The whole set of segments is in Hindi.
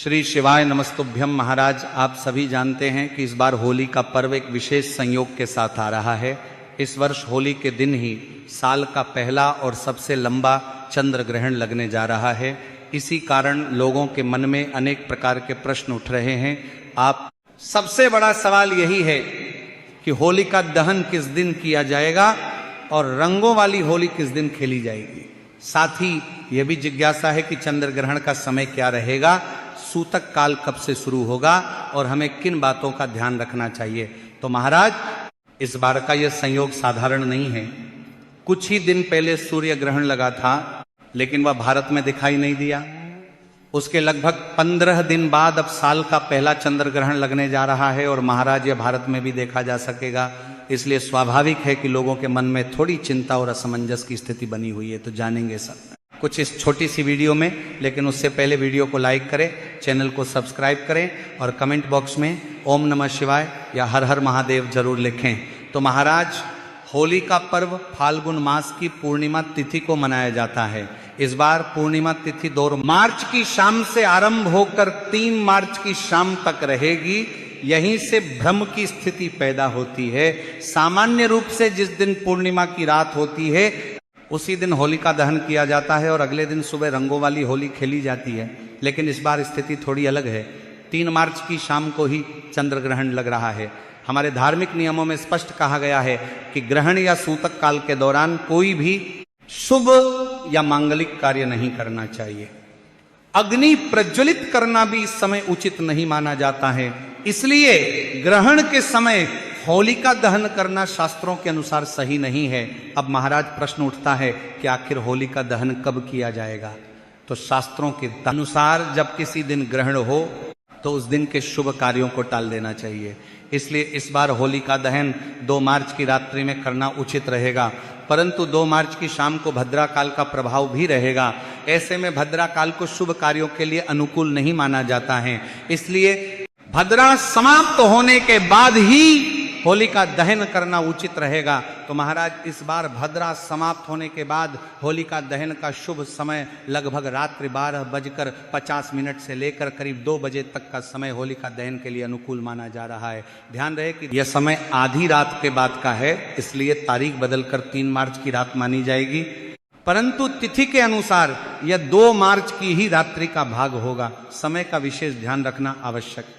श्री शिवाय नमस्तुभ्यम। महाराज, आप सभी जानते हैं कि इस बार होली का पर्व एक विशेष संयोग के साथ आ रहा है। इस वर्ष होली के दिन ही साल का पहला और सबसे लंबा चंद्र ग्रहण लगने जा रहा है। इसी कारण लोगों के मन में अनेक प्रकार के प्रश्न उठ रहे हैं। आप सबसे बड़ा सवाल यही है कि होली का दहन किस दिन किया जाएगा और रंगों वाली होली किस दिन खेली जाएगी। साथ ही यह भी जिज्ञासा है कि चंद्र ग्रहण का समय क्या रहेगा, सूतक काल कब से शुरू होगा और हमें किन बातों का ध्यान रखना चाहिए। तो महाराज, इस बार का यह संयोग साधारण नहीं है। कुछ ही दिन पहले सूर्य ग्रहण लगा था, लेकिन वह भारत में दिखाई नहीं दिया। उसके लगभग 15 दिन बाद अब साल का पहला चंद्र ग्रहण लगने जा रहा है और महाराज यह भारत में भी देखा जा सकेगा। इसलिए स्वाभाविक है कि लोगों के मन में थोड़ी चिंता और असमंजस की स्थिति बनी हुई है। तो जानेंगे सब कुछ इस छोटी सी वीडियो में, लेकिन उससे पहले वीडियो को लाइक करें, चैनल को सब्सक्राइब करें और कमेंट बॉक्स में ओम नमः शिवाय या हर हर महादेव जरूर लिखें। तो महाराज, होली का पर्व फाल्गुन मास की पूर्णिमा तिथि को मनाया जाता है। इस बार पूर्णिमा तिथि 2 मार्च की शाम से आरंभ होकर 3 मार्च की शाम तक रहेगी। यहीं से भ्रम की स्थिति पैदा होती है। सामान्य रूप से जिस दिन पूर्णिमा की रात होती है उसी दिन होली का दहन किया जाता है और अगले दिन सुबह रंगों वाली होली खेली जाती है। लेकिन इस बार स्थिति थोड़ी अलग है। 3 मार्च की शाम को ही चंद्र ग्रहण लग रहा है। हमारे धार्मिक नियमों में स्पष्ट कहा गया है कि ग्रहण या सूतक काल के दौरान कोई भी शुभ या मांगलिक कार्य नहीं करना चाहिए। अग्नि प्रज्वलित करना भी इस समय उचित नहीं माना जाता है। इसलिए ग्रहण के समय होलिका दहन करना शास्त्रों के अनुसार सही नहीं है। अब महाराज, प्रश्न उठता है कि आखिर होलिका दहन कब किया जाएगा। तो शास्त्रों के अनुसार जब किसी दिन ग्रहण हो तो उस दिन के शुभ कार्यों को टाल देना चाहिए। इसलिए इस बार होलिका दहन 2 मार्च की रात्रि में करना उचित रहेगा। परंतु 2 मार्च की शाम को भद्रा काल का प्रभाव भी रहेगा। ऐसे में भद्रा काल को शुभ कार्यों के लिए अनुकूल नहीं माना जाता है। इसलिए भद्रा समाप्त होने के बाद ही होलिका दहन करना उचित रहेगा। तो महाराज, इस बार भद्रा समाप्त होने के बाद होलिका दहन का शुभ समय लगभग रात्रि 12:50 से लेकर करीब 2 बजे तक का समय होलिका दहन के लिए अनुकूल माना जा रहा है। ध्यान रहे कि यह समय आधी रात के बाद का है, इसलिए तारीख बदलकर 3 मार्च की रात मानी जाएगी। परंतु तिथि के अनुसार यह 2 मार्च की ही रात्रि का भाग होगा। समय का विशेष ध्यान रखना आवश्यक है।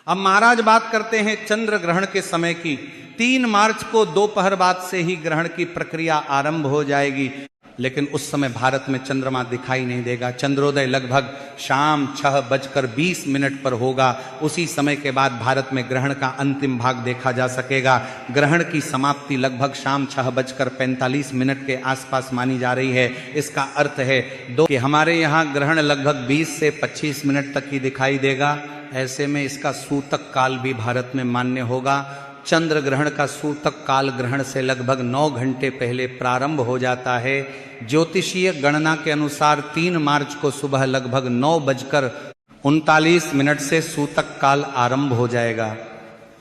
अब महाराज, बात करते हैं चंद्र ग्रहण के समय की। 3 मार्च को दोपहर बाद से ही ग्रहण की प्रक्रिया आरंभ हो जाएगी, लेकिन उस समय भारत में चंद्रमा दिखाई नहीं देगा। चंद्रोदय लगभग शाम 6:20 पर होगा। उसी समय के बाद भारत में ग्रहण का अंतिम भाग देखा जा सकेगा। ग्रहण की समाप्ति लगभग शाम 6:45 के आसपास मानी जा रही है। इसका अर्थ है कि हमारे यहाँ ग्रहण लगभग 20 से 25 मिनट तक ही दिखाई देगा। ऐसे में इसका सूतक काल भी भारत में मान्य होगा। चंद्र ग्रहण का सूतक काल ग्रहण से लगभग 9 घंटे पहले प्रारंभ हो जाता है। ज्योतिषीय गणना के अनुसार 3 मार्च को सुबह लगभग 9:39 से सूतक काल आरंभ हो जाएगा।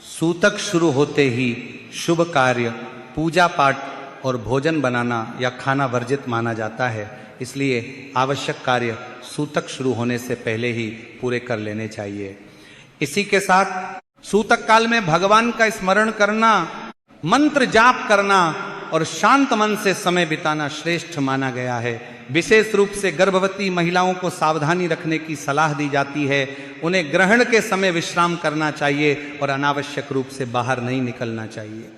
सूतक शुरू होते ही शुभ कार्य, पूजा पाठ और भोजन बनाना या खाना वर्जित माना जाता है। इसलिए आवश्यक कार्य सूतक शुरू होने से पहले ही पूरे कर लेने चाहिए। इसी के साथ सूतक काल में भगवान का स्मरण करना, मंत्र जाप करना और शांत मन से समय बिताना श्रेष्ठ माना गया है। विशेष रूप से गर्भवती महिलाओं को सावधानी रखने की सलाह दी जाती है। उन्हें ग्रहण के समय विश्राम करना चाहिए और अनावश्यक रूप से बाहर नहीं निकलना चाहिए।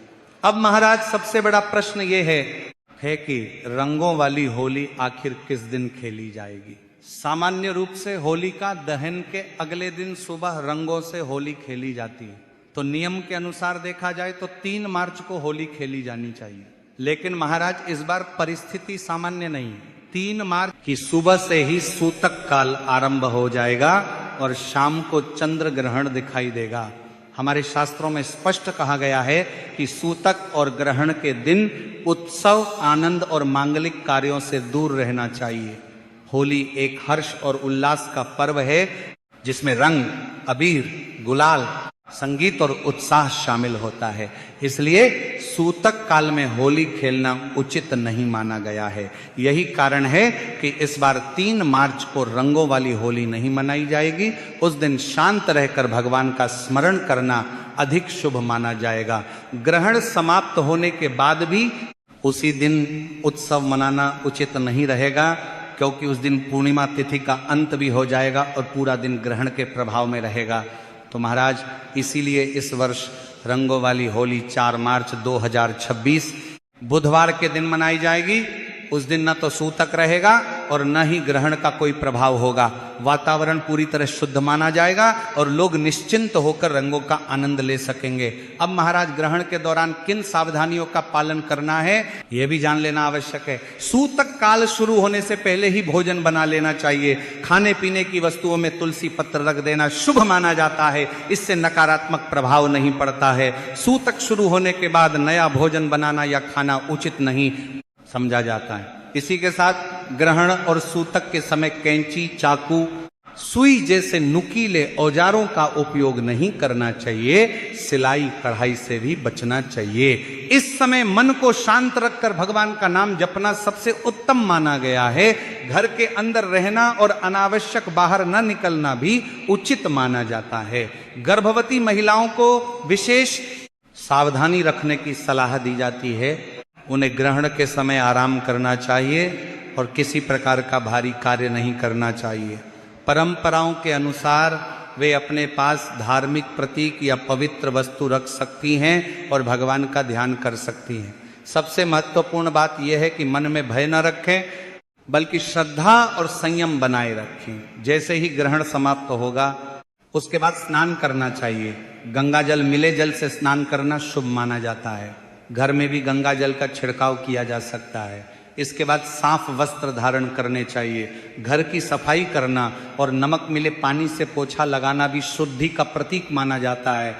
अब महाराज, सबसे बड़ा प्रश्न ये है कि रंगों वाली होली आखिर किस दिन खेली जाएगी। सामान्य रूप से होलिका दहन के अगले दिन सुबह रंगों से होली खेली जाती है। तो नियम के अनुसार देखा जाए तो 3 मार्च को होली खेली जानी चाहिए। लेकिन महाराज, इस बार परिस्थिति सामान्य नहीं है। 3 मार्च की सुबह से ही सूतक काल आरंभ हो जाएगा और शाम को चंद्र ग्रहण दिखाई देगा। हमारे शास्त्रों में स्पष्ट कहा गया है कि सूतक और ग्रहण के दिन उत्सव, आनंद और मांगलिक कार्यों से दूर रहना चाहिए। होली एक हर्ष और उल्लास का पर्व है जिसमें रंग, अबीर, गुलाल संगीत और उत्साह शामिल होता है। इसलिए सूतक काल में होली खेलना उचित नहीं माना गया है। यही कारण है कि इस बार 3 मार्च को रंगों वाली होली नहीं मनाई जाएगी। उस दिन शांत रहकर भगवान का स्मरण करना अधिक शुभ माना जाएगा। ग्रहण समाप्त होने के बाद भी उसी दिन उत्सव मनाना उचित नहीं रहेगा, क्योंकि उस दिन पूर्णिमा तिथि का अंत भी हो जाएगा और पूरा दिन ग्रहण के प्रभाव में रहेगा। तो महाराज इसीलिए इस वर्ष रंगों वाली होली 4 मार्च 2026 बुधवार के दिन मनाई जाएगी। उस दिन न तो सूतक रहेगा और न ही ग्रहण का कोई प्रभाव होगा। वातावरण पूरी तरह शुद्ध माना जाएगा और लोग निश्चिंत होकर रंगों का आनंद ले सकेंगे। अब महाराज ग्रहण के दौरान किन सावधानियों का पालन करना है यह भी जान लेना आवश्यक है। सूतक काल शुरू होने से पहले ही भोजन बना लेना चाहिए। खाने पीने की वस्तुओं में तुलसी पत्र रख देना शुभ माना जाता है, इससे नकारात्मक प्रभाव नहीं पड़ता है। सूतक शुरू होने के बाद नया भोजन बनाना या खाना उचित नहीं समझा जाता है। इसी के साथ ग्रहण और सूतक के समय कैंची, चाकू, सुई जैसे नुकीले औजारों का उपयोग नहीं करना चाहिए। सिलाई कढ़ाई से भी बचना चाहिए। इस समय मन को शांत रखकर भगवान का नाम जपना सबसे उत्तम माना गया है। घर के अंदर रहना और अनावश्यक बाहर न निकलना भी उचित माना जाता है। गर्भवती महिलाओं को विशेष सावधानी रखने की सलाह दी जाती है। उन्हें ग्रहण के समय आराम करना चाहिए और किसी प्रकार का भारी कार्य नहीं करना चाहिए। परंपराओं के अनुसार वे अपने पास धार्मिक प्रतीक या पवित्र वस्तु रख सकती हैं और भगवान का ध्यान कर सकती हैं। सबसे महत्वपूर्ण बात यह है कि मन में भय न रखें, बल्कि श्रद्धा और संयम बनाए रखें। जैसे ही ग्रहण समाप्त होगा उसके बाद स्नान करना चाहिए। गंगा जल, मिले जल से स्नान करना शुभ माना जाता है। घर में भी गंगा जल का छिड़काव किया जा सकता है। इसके बाद साफ वस्त्र धारण करने चाहिए। घर की सफाई करना और नमक मिले पानी से पोछा लगाना भी शुद्धि का प्रतीक माना जाता है।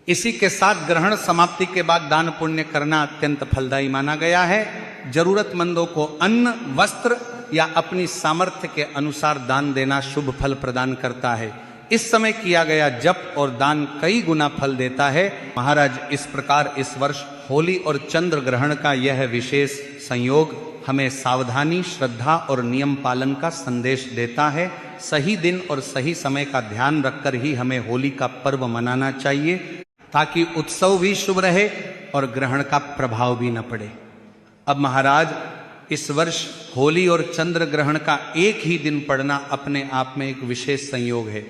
इसी के साथ ग्रहण समाप्ति के बाद दान पुण्य करना अत्यंत फलदायी माना गया है। जरूरतमंदों को अन्न, वस्त्र या अपनी सामर्थ्य के अनुसार दान देना शुभ फल प्रदान करता है। इस समय किया गया जप और दान कई गुना फल देता है। महाराज इस प्रकार इस वर्ष होली और चंद्र ग्रहण का यह विशेष संयोग हमें सावधानी, श्रद्धा और नियम पालन का संदेश देता है। सही दिन और सही समय का ध्यान रखकर ही हमें होली का पर्व मनाना चाहिए, ताकि उत्सव भी शुभ रहे और ग्रहण का प्रभाव भी न पड़े। अब महाराज इस वर्ष होली और चंद्र ग्रहण का एक ही दिन पड़ना अपने आप में एक विशेष संयोग है।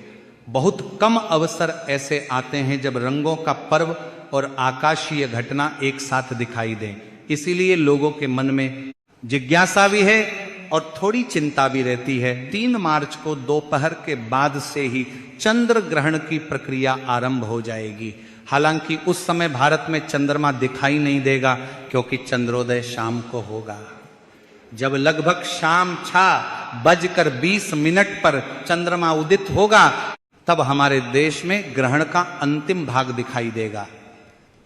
बहुत कम अवसर ऐसे आते हैं जब रंगों का पर्व और आकाशीय घटना एक साथ दिखाई दे। इसीलिए लोगों के मन में जिज्ञासा भी है और थोड़ी चिंता भी रहती है। 3 मार्च को दोपहर के बाद से ही चंद्र ग्रहण की प्रक्रिया आरंभ हो जाएगी। हालांकि उस समय भारत में चंद्रमा दिखाई नहीं देगा, क्योंकि चंद्रोदय शाम को होगा। जब लगभग शाम 6:20 पर चंद्रमा उदित होगा, तब हमारे देश में ग्रहण का अंतिम भाग दिखाई देगा।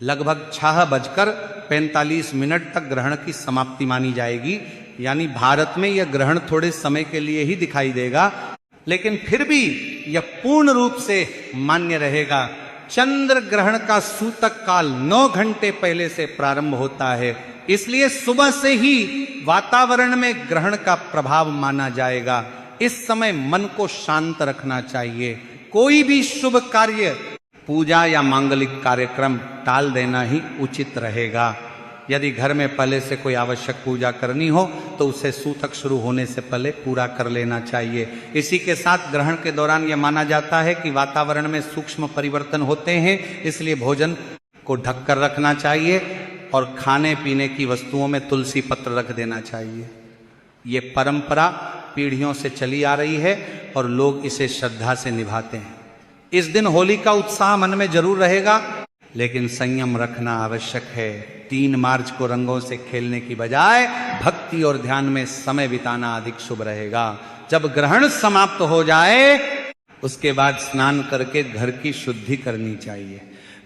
लगभग 6:45 तक ग्रहण की समाप्ति मानी जाएगी। यानी भारत में यह ग्रहण थोड़े समय के लिए ही दिखाई देगा, लेकिन फिर भी यह पूर्ण रूप से मान्य रहेगा। चंद्र ग्रहण का सूतक काल 9 घंटे पहले से प्रारंभ होता है। इसलिए सुबह से ही वातावरण में ग्रहण का प्रभाव माना जाएगा। इस समय मन को शांत रखना चाहिए। कोई भी शुभ कार्य, पूजा या मांगलिक कार्यक्रम टाल देना ही उचित रहेगा। यदि घर में पहले से कोई आवश्यक पूजा करनी हो तो उसे सूतक शुरू होने से पहले पूरा कर लेना चाहिए। इसी के साथ ग्रहण के दौरान यह माना जाता है कि वातावरण में सूक्ष्म परिवर्तन होते हैं, इसलिए भोजन को ढककर रखना चाहिए और खाने पीने की वस्तुओं में तुलसी पत्र रख देना चाहिए। ये परंपरा पीढ़ियों से चली आ रही है और लोग इसे श्रद्धा से निभाते हैं। इस दिन होली का उत्साह मन में जरूर रहेगा, लेकिन संयम रखना आवश्यक है। 3 मार्च को रंगों से खेलने की बजाय भक्ति और ध्यान में समय बिताना अधिक शुभ रहेगा। जब ग्रहण समाप्त हो जाए उसके बाद स्नान करके घर की शुद्धि करनी चाहिए।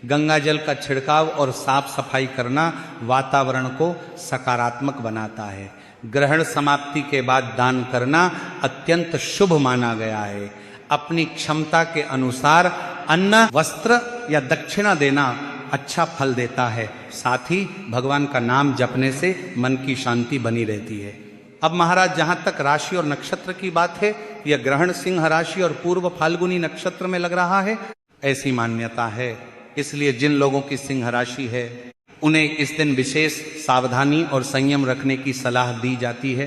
गंगा जल का छिड़काव और साफ सफाई करना वातावरण को सकारात्मक बनाता है। ग्रहण समाप्ति के बाद दान करना अत्यंत शुभ माना गया है। अपनी क्षमता के अनुसार अन्न, वस्त्र या दक्षिणा देना अच्छा फल देता है। साथ ही भगवान का नाम जपने से मन की शांति बनी रहती है। अब महाराज, जहां तक राशि और नक्षत्र की बात है, यह ग्रहण सिंह राशि और पूर्व फाल्गुनी नक्षत्र में लग रहा है, ऐसी मान्यता है। इसलिए जिन लोगों की सिंह राशि है उन्हें इस दिन विशेष सावधानी और संयम रखने की सलाह दी जाती है।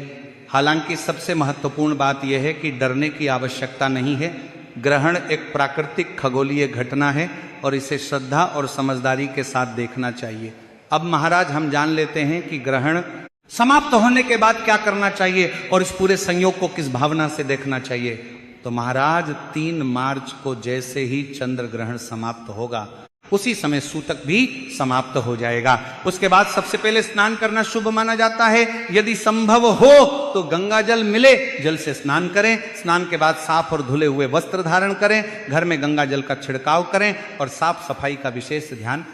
हालांकि सबसे महत्वपूर्ण बात यह है कि डरने की आवश्यकता नहीं है। ग्रहण एक प्राकृतिक खगोलीय घटना है और इसे श्रद्धा और समझदारी के साथ देखना चाहिए। अब महाराज, हम जान लेते हैं कि ग्रहण समाप्त होने के बाद क्या करना चाहिए और इस पूरे संयोग को किस भावना से देखना चाहिए। तो महाराज, 3 मार्च को जैसे ही चंद्र ग्रहण समाप्त होगा उसी समय सूतक भी समाप्त हो जाएगा। उसके बाद सबसे पहले स्नान करना शुभ माना जाता है। यदि संभव हो तो गंगा जल मिले, जल से स्नान करें। स्नान के बाद साफ और धुले हुए वस्त्र धारण करें, घर में गंगा जल का छिड़काव करें और साफ सफाई का विशेष ध्यान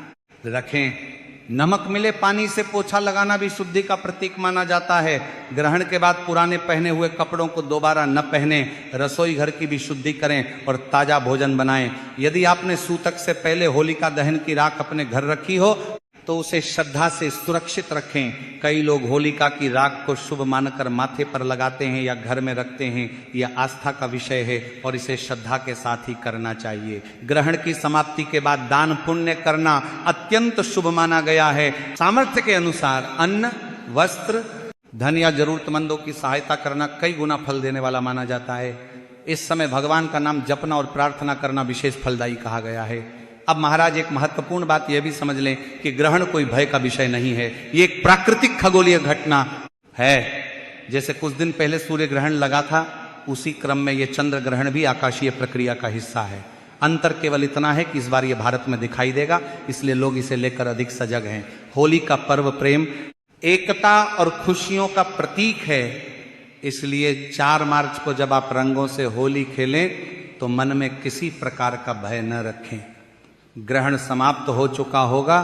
रखें। नमक मिले पानी से पोछा लगाना भी शुद्धि का प्रतीक माना जाता है। ग्रहण के बाद पुराने पहने हुए कपड़ों को दोबारा न पहने, रसोई घर की भी शुद्धि करें और ताजा भोजन बनाएं। यदि आपने सूतक से पहले होलिका दहन की राख अपने घर रखी हो तो उसे श्रद्धा से सुरक्षित रखें। कई लोग होलिका की राख को शुभ मानकर माथे पर लगाते हैं या घर में रखते हैं। यह आस्था का विषय है और इसे श्रद्धा के साथ ही करना चाहिए। ग्रहण की समाप्ति के बाद दान पुण्य करना अत्यंत शुभ माना गया है। सामर्थ्य के अनुसार अन्न, वस्त्र, धन या जरूरतमंदों की सहायता करना कई गुना फल देने वाला माना जाता है। इस समय भगवान का नाम जपना और प्रार्थना करना विशेष फलदायी कहा गया है। अब महाराज, एक महत्वपूर्ण बात यह भी समझ लें कि ग्रहण कोई भय का विषय नहीं है। ये एक प्राकृतिक खगोलीय घटना है। जैसे कुछ दिन पहले सूर्य ग्रहण लगा था, उसी क्रम में ये चंद्र ग्रहण भी आकाशीय प्रक्रिया का हिस्सा है। अंतर केवल इतना है कि इस बार ये भारत में दिखाई देगा, इसलिए लोग इसे लेकर अधिक सजग हैं। होली का पर्व प्रेम, एकता और खुशियों का प्रतीक है। इसलिए 4 मार्च को जब आप रंगों से होली खेलें तो मन में किसी प्रकार का भय न रखें। ग्रहण समाप्त हो चुका होगा,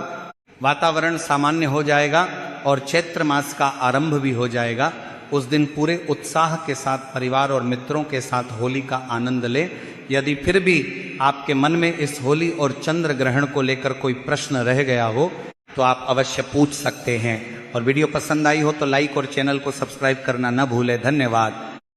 वातावरण सामान्य हो जाएगा और चैत्र मास का आरंभ भी हो जाएगा। उस दिन पूरे उत्साह के साथ परिवार और मित्रों के साथ होली का आनंद लें। यदि फिर भी आपके मन में इस होली और चंद्र ग्रहण को लेकर कोई प्रश्न रह गया हो तो आप अवश्य पूछ सकते हैं। और वीडियो पसंद आई हो तो लाइक और चैनल को सब्सक्राइब करना न भूलें। धन्यवाद।